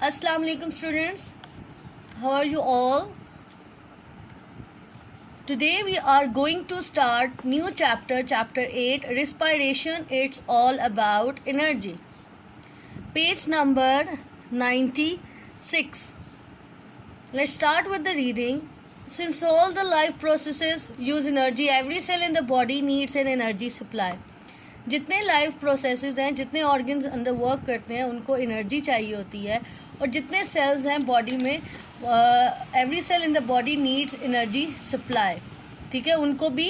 Assalamu alaikum students, how are you all? Today we are going to start new chapter 8, respiration. It's all about energy. Page number 96. Let's start with the reading. Since all the life processes use energy, every cell in the body needs an energy supply. जितने life processes हैं, जितने organs अंदर work करते हैं, उनको energy चाहिए होती है. और जितने सेल्स हैं बॉडी में, every cell in the body needs energy supply. ठीक है, उनको भी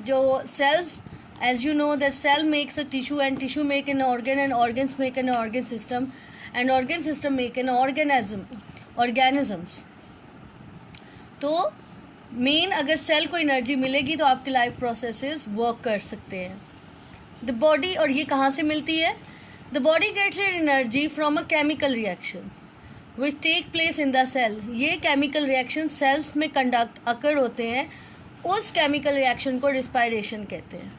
जो cells, as you know that cell makes a tissue and tissue make an organ and organs make an organ system and organ system make an organisms. तो main अगर cell को energy मिलेगी तो आपके लाइफ प्रोसेसेस वर्क कर सकते हैं. The body, और ये कहाँ से मिलती है? The body gets energy from a chemical reaction which take place in the cell. ये केमिकल रिएक्शन सेल्स में कंडक्ट अकर होते हैं. उस केमिकल रिएक्शन को रिस्पायरेशन कहते हैं.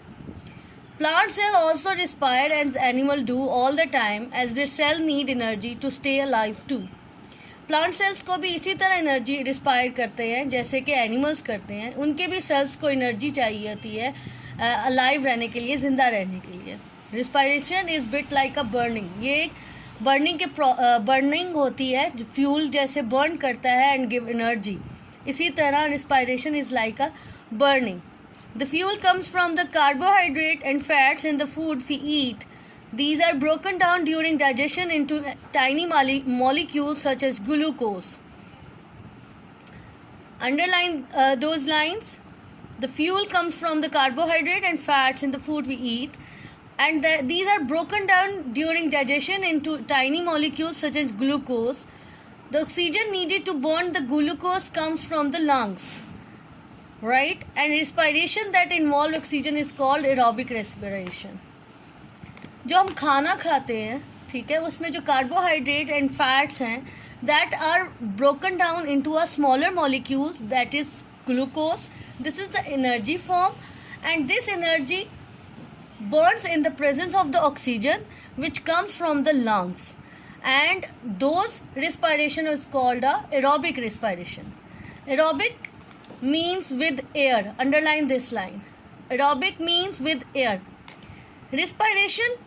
Plant cell also respire as animal do all the time as their cell need energy to stay alive too. Plant cells को भी इसी तरह एनर्जी रिस्पायर करते हैं जैसे कि एनिमल्स करते हैं. उनके भी सेल्स को एनर्जी चाहिए होती है अलाइव रहने के लिए, ज़िंदा रहने के लिए. Respiration is bit like a burning. ये एक बर्निंग होती है, जो फ्यूल जैसे बर्न करता है एंड गिव एनर्जी. इसी तरह respiration is like a burning. The fuel comes from the carbohydrate and fats in the food we eat. These are broken down during digestion into tiny molecules such as glucose. Underline those lines. The fuel comes from the carbohydrate and fats in the food we eat, and these are broken down during digestion into tiny molecules such as glucose. The oxygen needed to burn the glucose comes from the lungs, right? And respiration that involve oxygen is called aerobic respiration. जो हम खाना खाते हैं, ठीक है, उसमें जो carbohydrate and fats हैं, that are broken down into a smaller molecules, that is glucose. This is the energy form and this energy burns in the presence of the oxygen which comes from the lungs, and those respiration is called a aerobic respiration. Aerobic means with air. Underline this line. Aerobic means with air. Respiration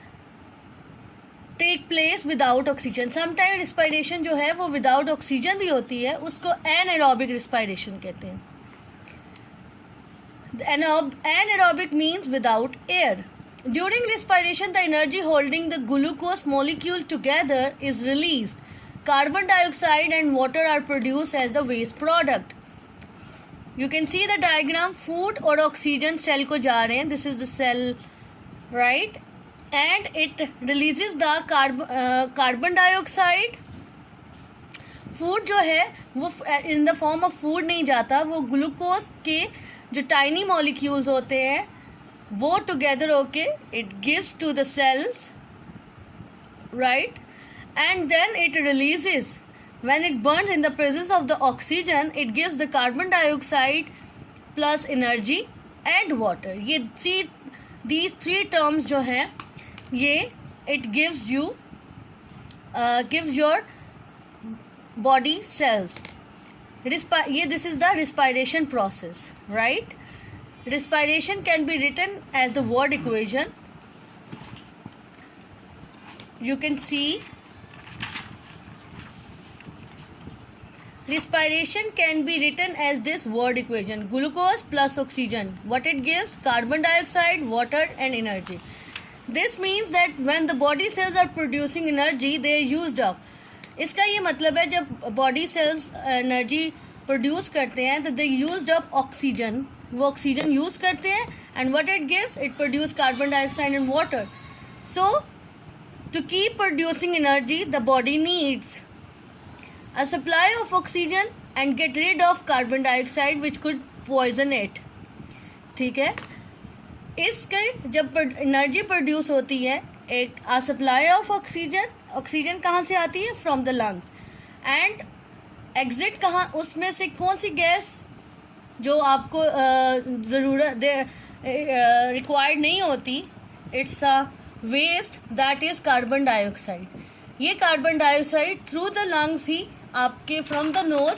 take place without oxygen. Sometime respiration जो है वो without oxygen भी होती है, उसको anaerobic respiration कहते हैं. Anaerobic means without air. During respiration the energy holding the glucose molecule together is released. Carbon dioxide and water are produced as the waste product. You can see the diagram. Food और oxygen cell को जा रहे हैं. This is the cell, right? And it releases the carbon dioxide. Food जो है वो in the form of food नहीं जाता, वो ग्लूकोज के जो टाइनी मॉलिक्यूल्स होते हैं वो टुगेदर होके it gives to the cells, right? And then it releases. When it burns in the presence of the oxygen it gives the carbon dioxide plus energy and water. ये these three terms जो हैं ये it gives you gives your body cells. This is the respiration process, right? Respiration can be written as the word equation. You can see respiration can be written as this word equation: glucose plus oxygen. What it gives? Carbon dioxide, water and energy. This means that when the body cells are producing energy, they are used up. इसका ये मतलब है जब body cells energy produce करते हैं तो they used up oxygen. वो oxygen use करते हैं and what it gives? It produce carbon dioxide and water. So to keep producing energy the body needs a supply of oxygen and get rid of carbon dioxide which could poison it. ठीक है, इसके जब energy produce होती है, एक a supply of oxygen कहाँ से आती है? From the lungs. And exit कहाँ? उसमें से कौन सी गैस जो आपको ज़रूरत रिक्वायर्ड नहीं होती? It's a waste, that is carbon dioxide. ये carbon dioxide through the lungs ही आपके from the nose,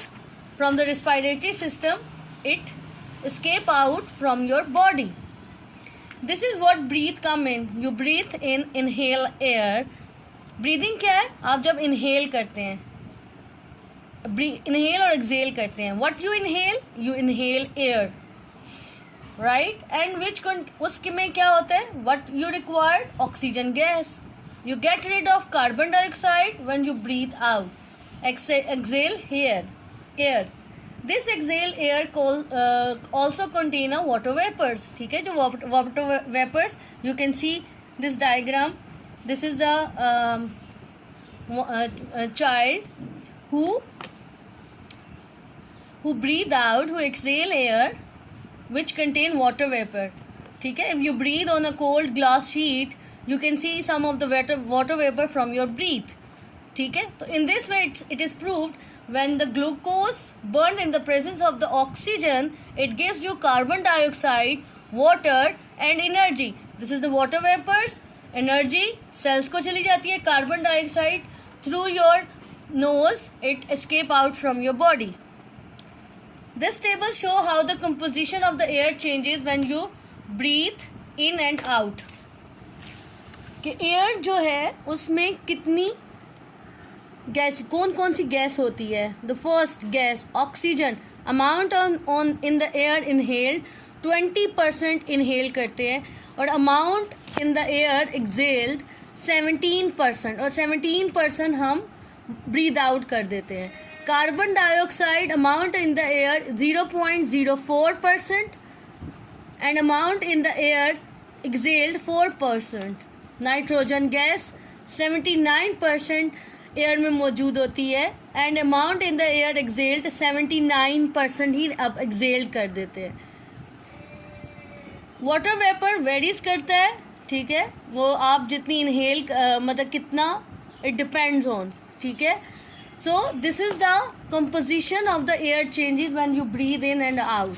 from the respiratory system, it escape out from your body. This is what breathe come in. You breathe in, inhale air. Breathing क्या है? आप जब inhale करते हैं, inhale और exhale करते हैं. What you inhale? You inhale air, right? And उसके में क्या होता है? What you require? Oxygen gas. You get rid of carbon dioxide when you breathe out. Exhale air. This exhale air also contain a water vapors. ठीक है, जो water vapors, you can see this diagram. This is the child who breathe out, who exhale air which contain water vapor. ठीक है, if you breathe on a cold glass sheet, you can see some of the water vapor from your breath. ठीक है, तो in this way it is proved when the glucose burned in the presence of the oxygen, it gives you carbon dioxide, water and energy. This is the water vapors, energy, cells को चली जाती है, carbon dioxide through your nose, it escape out from your body. This table show how the composition of the air changes when you breathe in and out. कि air जो है उसमें कितनी gas, कौन सी गैस होती है. The first gas oxygen, amount on in the air inhaled 20% inhale करते हैं और amount in the air excelled 17%, और 17% हम ब्रीद आउट कर देते हैं. Carbon dioxide amount in the air 0.04% and amount in the air excelled 4%. Nitrogen gas 79% air में मौजूद होती है and amount in the air excelled 79% ही अब एक्सेल्ड कर देते हैं. वाटर वेपर वेरीज करता है, ठीक है, वो आप जितनी इनहेल मतलब कितना, इट डिपेंड्स ऑन. ठीक है, so this is the composition of the air changes when you breathe in and out.